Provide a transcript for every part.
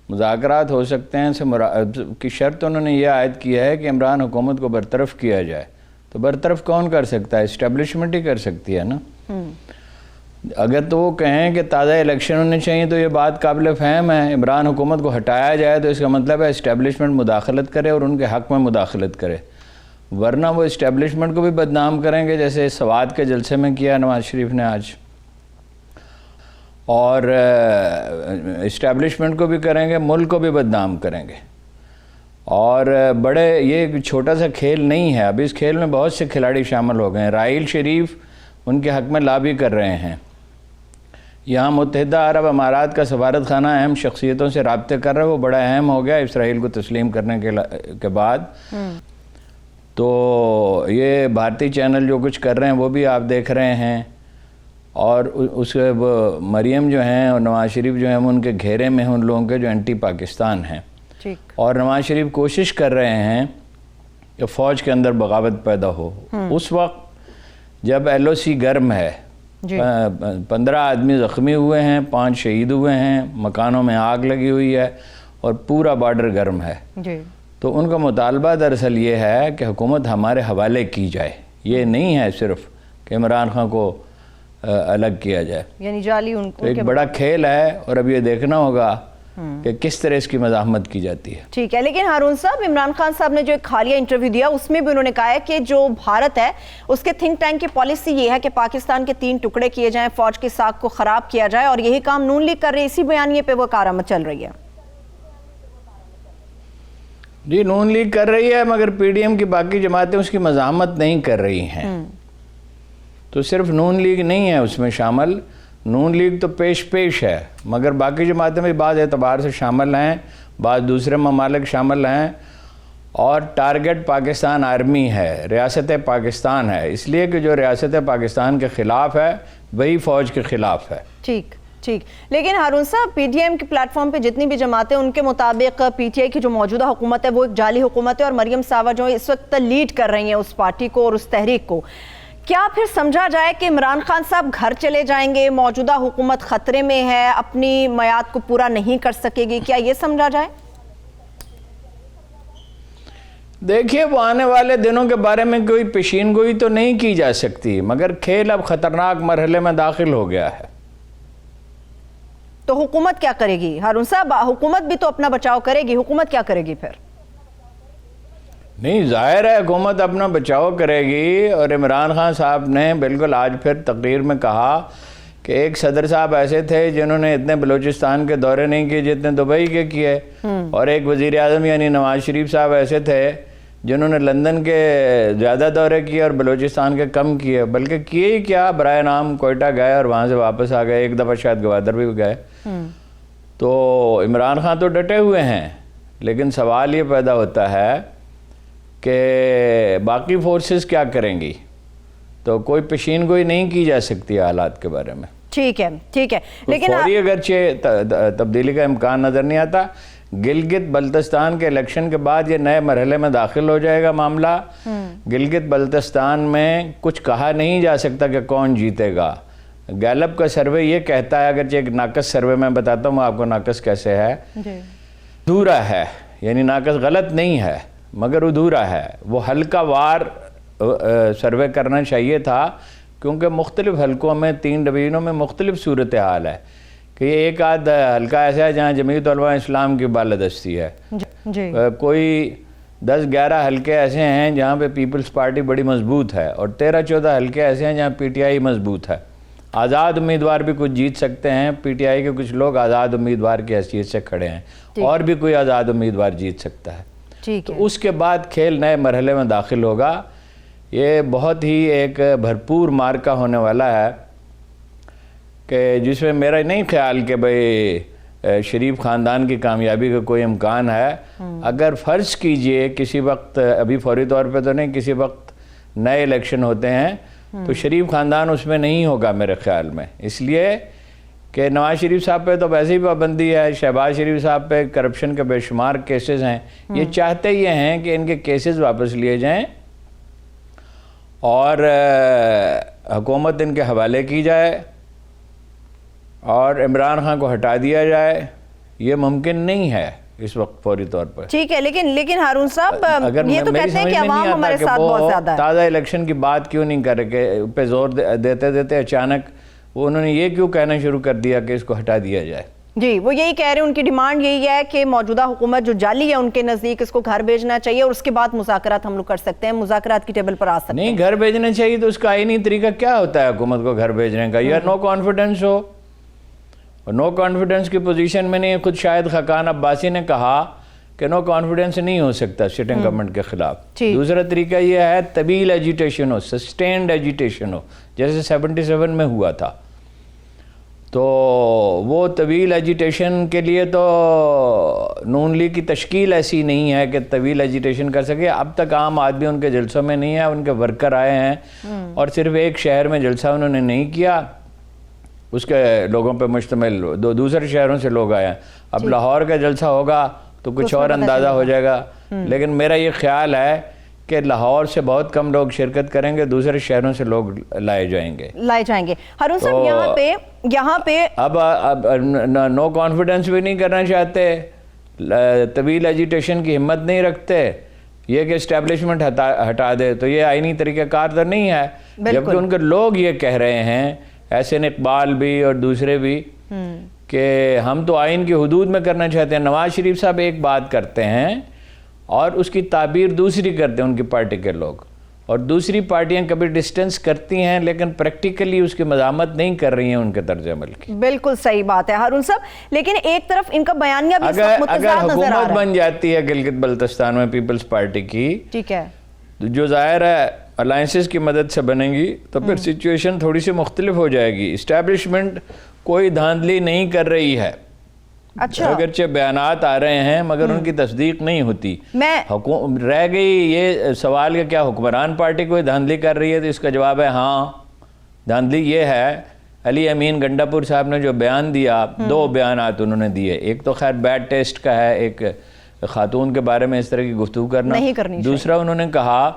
مذاکرات ہو سکتے ہیں کی شرط انہوں نے یہ عائد کیا ہے کہ عمران حکومت کو برطرف کیا جائے. تو برطرف کون کر سکتا ہے؟ اسٹیبلشمنٹ ہی کر سکتی ہے نا. اگر تو وہ کہیں کہ تازہ الیکشن ہونے چاہیے تو یہ بات قابل فہم ہے. عمران حکومت کو ہٹایا جائے تو اس کا مطلب ہے اسٹیبلشمنٹ مداخلت کرے اور ان کے حق میں مداخلت کرے. ورنہ وہ اسٹیبلشمنٹ کو بھی بدنام کریں گے جیسے سوات کے جلسے میں کیا نواز شریف نے آج, اور اسٹیبلشمنٹ کو بھی کریں گے, ملک کو بھی بدنام کریں گے. اور یہ چھوٹا سا کھیل نہیں ہے. ابھی اس کھیل میں بہت سے کھلاڑی شامل ہو گئے ہیں. راحیل شریف ان کے حق میں لابی کر رہے ہیں. یہاں متحدہ عرب امارات کا سفارت خانہ اہم شخصیتوں سے رابطے کر رہا ہے. وہ بڑا اہم ہو گیا اسرائیل کو تسلیم کرنے کے بعد. تو یہ بھارتی چینل جو کچھ کر رہے ہیں وہ بھی آپ دیکھ رہے ہیں. اور اس مریم جو ہیں اور نواز شریف جو ہیں ان کے گھیرے میں ہیں ان لوگوں کے جو اینٹی پاکستان ہیں. اور نواز شریف کوشش کر رہے ہیں کہ فوج کے اندر بغاوت پیدا ہو. اس وقت جب ایل او سی گرم ہے, 15 آدمی زخمی ہوئے ہیں, 5 شہید ہوئے ہیں, مکانوں میں آگ لگی ہوئی ہے اور پورا بارڈر گرم ہے. تو ان کا مطالبہ دراصل یہ ہے کہ حکومت ہمارے حوالے کی جائے. یہ نہیں ہے صرف کہ عمران خان کو الگ کیا جائے. یعنی جعلی ایک بڑا کھیل ہے اور اب یہ دیکھنا ہوگا کہ کس طرح اس کی مزاحمت کی جاتی ہے. ٹھیک ہے, لیکن ہارون صاحب, عمران خان صاحب نے جو ایک حالیہ انٹرویو دیا اس میں بھی انہوں نے کہا ہے کہ جو بھارت ہے اس کے تھنک ٹینک کی پالیسی یہ ہے کہ پاکستان کے 3 ٹکڑے کیے جائیں, فوج کی ساکھ کو خراب کیا جائے, اور یہی کام نون لیگ کر رہی ہے. اسی بیانیے پہ وہ کارآمد چل رہی ہے. جی, نون لیگ کر رہی ہے مگر پی ڈی ایم کی باقی جماعتیں اس کی مزاحمت نہیں کر رہی ہیں. تو صرف نون لیگ نہیں ہے اس میں شامل. نون لیگ تو پیش ہے مگر باقی جماعتیں بھی بعض اعتبار سے شامل ہیں, بعض دوسرے ممالک شامل ہیں. اور ٹارگٹ پاکستان آرمی ہے, ریاست پاکستان ہے, اس لیے کہ جو ریاست پاکستان کے خلاف ہے وہی فوج کے خلاف ہے. ٹھیک. لیکن ہارون صاحب, پی ٹی ایم کے پلیٹ فارم پہ جتنی بھی جماعتیں ان کے مطابق پی ٹی آئی کی جو موجودہ حکومت ہے وہ ایک جعلی حکومت ہے, اور مریم صاحبہ جو اس وقت لیڈ کر رہی ہیں اس پارٹی کو اور اس تحریک کو. کیا پھر سمجھا جائے کہ عمران خان صاحب گھر چلے جائیں گے, موجودہ حکومت خطرے میں ہے, اپنی میعاد کو پورا نہیں کر سکے گی, کیا یہ سمجھا جائے؟ دیکھیے, وہ آنے والے دنوں کے بارے میں کوئی پیشین گوئی تو نہیں کی جا سکتی, مگر کھیل اب خطرناک مرحلے میں داخل ہو گیا ہے. تو حکومت کیا کرے گی ہارون صاحب؟ حکومت بھی تو اپنا بچاؤ کرے گی, حکومت کیا کرے گی پھر؟ نہیں, ظاہر ہے حکومت اپنا بچاؤ کرے گی. اور عمران خان صاحب نے بالکل آج پھر تقریر میں کہا کہ ایک صدر صاحب ایسے تھے جنہوں نے اتنے بلوچستان کے دورے نہیں کیے جتنے دبئی کے کیے, اور ایک وزیر اعظم یعنی نواز شریف صاحب ایسے تھے جنہوں نے لندن کے زیادہ دورے کیے اور بلوچستان کے کم کیے. بلکہ کیے ہی کیا, برائے نام کوئٹہ گئے اور وہاں سے واپس آ گئے, ایک دفعہ شاید گوادر بھی گئے. تو عمران خان تو ڈٹے ہوئے ہیں, لیکن سوال یہ پیدا ہوتا ہے کہ باقی فورسز کیا کریں گی. تو کوئی پیشین گوئی نہیں کی جا سکتی حالات کے بارے میں. ٹھیک ہے, لیکن فوری اگرچہ تبدیلی کا امکان نظر نہیں آتا. گلگت بلتستان کے الیکشن کے بعد یہ نئے مرحلے میں داخل ہو جائے گا معاملہ. گلگت بلتستان میں کچھ کہا نہیں جا سکتا کہ کون جیتے گا. گیلپ کا سروے یہ کہتا ہے, اگرچہ ایک ناقص سروے میں بتاتا ہوں آپ کو ناقص کیسے ہے. ادھورا ہے, یعنی ناقص غلط نہیں ہے مگر ادھورا ہے. وہ حلقہ وار سروے کرنا چاہیے تھا, کیونکہ مختلف حلقوں میں 3 ڈویژنوں میں مختلف صورتحال ہے. کہ یہ ایک آدھ حلقہ ایسا ہے جہاں جمعیت علماء اسلام کی بالادستی ہے. کوئی 10-11 حلقے ایسے ہیں جہاں پہ پیپلز پارٹی بڑی مضبوط ہے, اور 13-14 حلقے ایسے ہیں جہاں پی ٹی آئی مضبوط ہے. آزاد امیدوار بھی کچھ جیت سکتے ہیں, پی ٹی آئی کے کچھ لوگ آزاد امیدوار کی حیثیت سے کھڑے ہیں, اور بھی کوئی آزاد امیدوار جیت سکتا ہے. تو اس کے بعد کھیل نئے مرحلے میں داخل ہوگا. یہ بہت ہی ایک بھرپور مارکا ہونے والا ہے کہ جس میں میرا نہیں خیال کہ بھئی شریف خاندان کی کامیابی کا کوئی امکان ہے. اگر فرض کیجئے کسی وقت, ابھی فوری طور پہ تو نہیں, کسی وقت نئے الیکشن ہوتے ہیں تو شریف خاندان اس میں نہیں ہوگا میرے خیال میں. اس لیے کہ نواز شریف صاحب پہ تو ویسے ہی پابندی ہے, شہباز شریف صاحب پہ کرپشن کے بے شمار کیسز ہیں. یہ چاہتے یہ ہیں کہ ان کے کیسز واپس لیے جائیں اور حکومت ان کے حوالے کی جائے اور عمران خان کو ہٹا دیا جائے. یہ ممکن نہیں ہے اس وقت فوری طور پر. ٹھیک ہے, لیکن ہارون صاحب یہ تو کہتے ہیں کہ عوام ہمارے ساتھ بہت زیادہ ہے. تازہ الیکشن کی بات کیوں نہیں کر رہے پہ زور دیتے دیتے اچانک وہ انہوں نے یہ کیوں کہنا شروع کر دیا کہ اس کو ہٹا دیا جائے؟ جی وہ یہی کہہ رہے ہیں, ان کی ڈیمانڈ یہی ہے کہ موجودہ حکومت جو جعلی ہے ان کے نزدیک اس کو گھر بھیجنا چاہیے اور اس کے بعد مذاکرات ہم لوگ کر سکتے ہیں, مذاکرات کی ٹیبل پر آ سکتے ہیں. نہیں, گھر بھیجنا چاہیے تو اس کا آئینی طریقہ کیا ہوتا ہے حکومت کو گھر بھیجنے کا؟ یا نو کانفیڈنس ہو. نو کانفیڈنس کی پوزیشن میں نے خود شاہد خاقان عباسی نے کہا کہ نو کانفیڈنس نہیں ہو سکتا سٹنگ گورنمنٹ کے خلاف. دوسرا طریقہ یہ ہے طویل ایجیٹیشن ہو, سسٹینڈ ایجیٹیشن ہو, جیسے 77 میں ہوا تھا. تو وہ طویل ایجیٹیشن کے لیے تو نون لیگ کی تشکیل ایسی نہیں ہے کہ طویل ایجیٹیشن کر سکے. اب تک عام آدمی ان کے جلسوں میں نہیں ہے, ان کے ورکر آئے ہیں اور صرف ایک شہر میں جلسہ انہوں نے نہیں کیا, اس کے لوگوں پہ مشتمل دوسرے شہروں سے لوگ آئے ہیں. اب لاہور کا جلسہ ہوگا تو کچھ اور اندازہ ہو جائے گا, لیکن میرا یہ خیال ہے کہ لاہور سے بہت کم لوگ شرکت کریں گے, دوسرے شہروں سے لوگ لائے جائیں گے. ہارون صاحب یہاں پہ اب نو کانفیڈنس بھی نہیں کرنا چاہتے, طویل ایجیٹیشن کی ہمت نہیں رکھتے, یہ کہ اسٹیبلشمنٹ ہٹا دے, تو یہ آئینی طریقہ کار تو نہیں ہے. جبکہ ان کے لوگ یہ کہہ رہے ہیں, احسن اقبال بھی اور دوسرے بھی, کہ ہم تو آئین کی حدود میں کرنا چاہتے ہیں. نواز شریف صاحب ایک بات کرتے ہیں اور اس کی تعبیر دوسری کرتے ہیں ان کی پارٹی کے لوگ, اور دوسری پارٹیاں کبھی ڈسٹنس کرتی ہیں لیکن پریکٹیکلی اس کی مذمت نہیں کر رہی ہیں ان کے طرز عمل کی. بالکل صحیح بات ہے ہارون صاحب, لیکن ایک طرف ان کا بیانیہ بھی اگر حکومت بن جاتی ہے گلگت بلتستان میں پیپلز پارٹی کی, ٹھیک ہے, جو ظاہر ہے الائنسز کی مدد سے بنے گی, تو پھر سچویشن تھوڑی سی مختلف ہو جائے گی. اسٹیبلشمنٹ کوئی دھاندلی نہیں کر رہی ہے, اگرچہ بیانات آ رہے ہیں مگر ان کی تصدیق نہیں ہوتی. رہ گئی یہ سوال کہ کیا حکمران پارٹی کوئی دھاندلی کر رہی ہے, تو اس کا جواب ہے ہاں, دھاندلی یہ ہے. علی امین گنڈا پور صاحب نے جو بیان دیا, 2 بیانات انہوں نے دیے, ایک تو خیر بیڈ ٹیسٹ کا ہے, ایک خاتون کے بارے میں اس طرح کی گفتگو کرنا. دوسرا انہوں نے کہا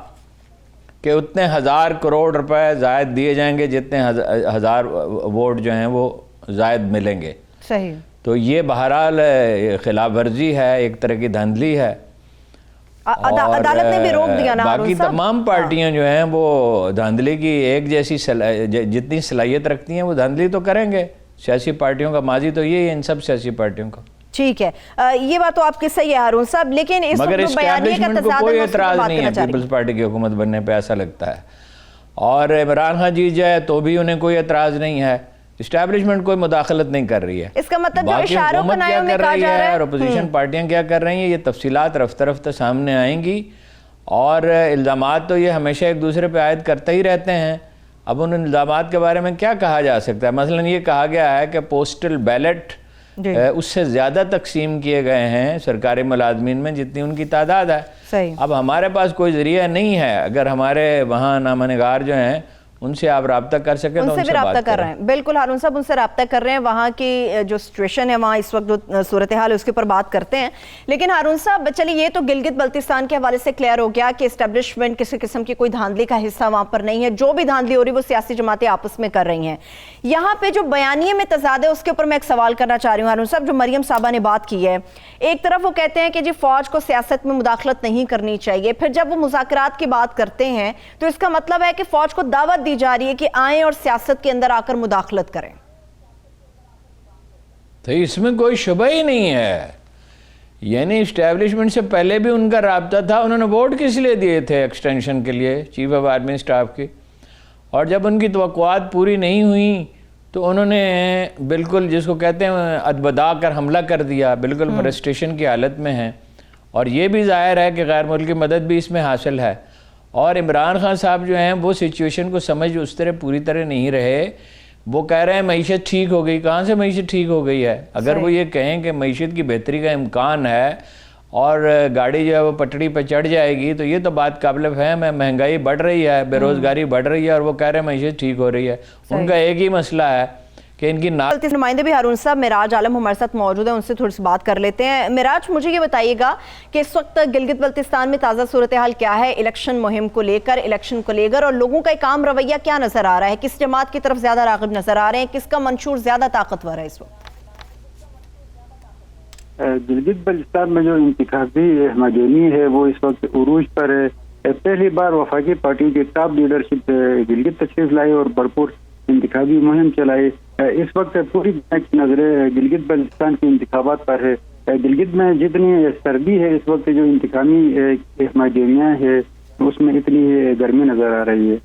کہ اتنے 1000 کروڑ روپے زائد دیے جائیں گے جتنے 1000 ووٹ جو ہیں وہ زائد ملیں گے. صحیح. تو یہ بہرحال خلاف ورزی ہے, ایک طرح کی دھاندلی ہے. عدالت نے بھی روک دیا نا. باقی تمام پارٹیاں جو ہیں وہ دھاندلی کی ایک جیسی جتنی صلاحیت رکھتی ہیں وہ دھاندلی تو کریں گے. سیاسی پارٹیوں کا ماضی تو یہی ہے, ان سب سیاسی پارٹیوں کا. ٹھیک ہے, یہ بات تو آپ کی صحیح ہے ہارون صاحب, لیکن اس مگر اسٹیبلشمنٹ کو کوئی اعتراض نہیں ہے پیپلز پارٹی کی حکومت بننے پہ, ایسا لگتا ہے. اور عمران خان جیت جائے تو بھی انہیں کوئی اعتراض نہیں ہے. اسٹیبلشمنٹ کوئی مداخلت نہیں کر رہی ہے. اس کا مطلب جو باقی اشاروں حکومت کیا کر رہی ہے اور اپوزیشن پارٹیاں کیا کر رہی ہیں, یہ تفصیلات رفتہ رفتہ سامنے آئیں گی. اور الزامات تو یہ ہمیشہ ایک دوسرے پہ عائد کرتے ہی رہتے ہیں. اب ان الزامات کے بارے میں کیا کہا جا سکتا ہے؟ مثلا یہ کہا گیا ہے کہ پوسٹل بیلٹ اس سے زیادہ تقسیم کیے گئے ہیں سرکاری ملازمین میں جتنی ان کی تعداد ہے. اب ہمارے پاس کوئی ذریعہ نہیں ہے, اگر ہمارے وہاں نامہ نگار جو ہیں ان سے آپ رابطہ کر سکیں تو ان سے رابطہ کر رہے ہیں. بالکل ہارون صاحب, ان سے رابطہ کر رہے ہیں, وہاں کی جو سچویشن ہے وہاں اس وقت جو صورتحال ہے اس کے اوپر بات کرتے ہیں. لیکن ہارون صاحب چلیے یہ تو گلگت بلتستان کے حوالے سے کلیئر ہو گیا کہ اسٹیبلشمنٹ کسی قسم کی کوئی دھاندلی کا حصہ وہاں پر نہیں ہے. جو بھی دھاندلی ہو رہی ہے وہ سیاسی جماعتیں آپس میں کر رہی ہیں. یہاں پہ جو بیانیے میں تضاد ہے اس کے اوپر میں ایک سوال کرنا چاہ رہی ہوں ہارون صاحب. جو مریم صاحبہ نے بات کی ہے, ایک طرف وہ کہتے ہیں کہ جی فوج کو سیاست میں مداخلت نہیں کرنی چاہیے, پھر جب وہ مذاکرات کی بات کرتے ہیں تو اس کا مطلب ہے کہ فوج کو دعوت دی جا رہی ہے کہ آئیں اور سیاست کے اندر آ کر مداخلت کریں. تو اس میں کوئی شبہ ہی نہیں ہے. یعنی اسٹیبلشمنٹ سے پہلے بھی ان کا رابطہ تھا. انہوں نے ووٹ کس لیے دیے تھے ایکسٹینشن کے لیے, چیف آف آرمی سٹاف کی, اور جب ان کی توقعات پوری نہیں ہوئیں تو انہوں نے بالکل جس کو کہتے ہیں ادبدا کر حملہ کر دیا, بالکل فرسٹریشن کی حالت میں ہیں. اور یہ بھی ظاہر ہے کہ غیر ملکی مدد بھی اس میں حاصل ہے. اور عمران خان صاحب جو ہیں وہ سچویشن کو سمجھ اس طرح پوری طرح نہیں رہے. وہ کہہ رہے ہیں معیشت ٹھیک ہو گئی. کہاں سے معیشت ٹھیک ہو گئی ہے؟ اگر وہ یہ کہیں کہ معیشت کی بہتری کا امکان ہے اور گاڑی جو ہے وہ پٹڑی پہ چڑھ جائے گی تو یہ تو بات قابل فہم ہے. مہنگائی بڑھ رہی ہے, بے روزگاری بڑھ رہی ہے, اور وہ کہہ رہے ہیں معیشت ٹھیک ہو رہی ہے. ان کا ایک ہی مسئلہ ہے کہ ان کی نمائندے بھی ہارون صاحب معراج عالم ہمارے ساتھ موجود ہیں, ان سے تھوڑی سی بات کر لیتے ہیں. معراج مجھے یہ بتائیے گا کہ اس وقت گلگت بلتستان میں تازہ صورتحال کیا ہے الیکشن مہم کو لے کر, الیکشن کو لے کر, اور لوگوں کا ایک عام رویہ کیا نظر آ رہا ہے؟ کس جماعت کی طرف زیادہ راغب نظر آ رہے ہیں؟ کس کا منشور زیادہ طاقتور ہے اس وقت؟ گلگت بلتستان میں جو انتخابی ہمدونی ہے وہ اس وقت عروج پر ہے. پہلی بار وفاقی پارٹی کے ٹاپ لیڈرشپ گلگت تشریف لائی اور بھرپور انتخابی مہم چلائی. اس وقت پوری دنیا کی نظریں گلگت بلتستان کے انتخابات پر ہے. گلگت میں جتنی سردی ہے اس وقت جو انتخابی ہمدونیاں ہے اس میں اتنی گرمی نظر آ رہی ہے.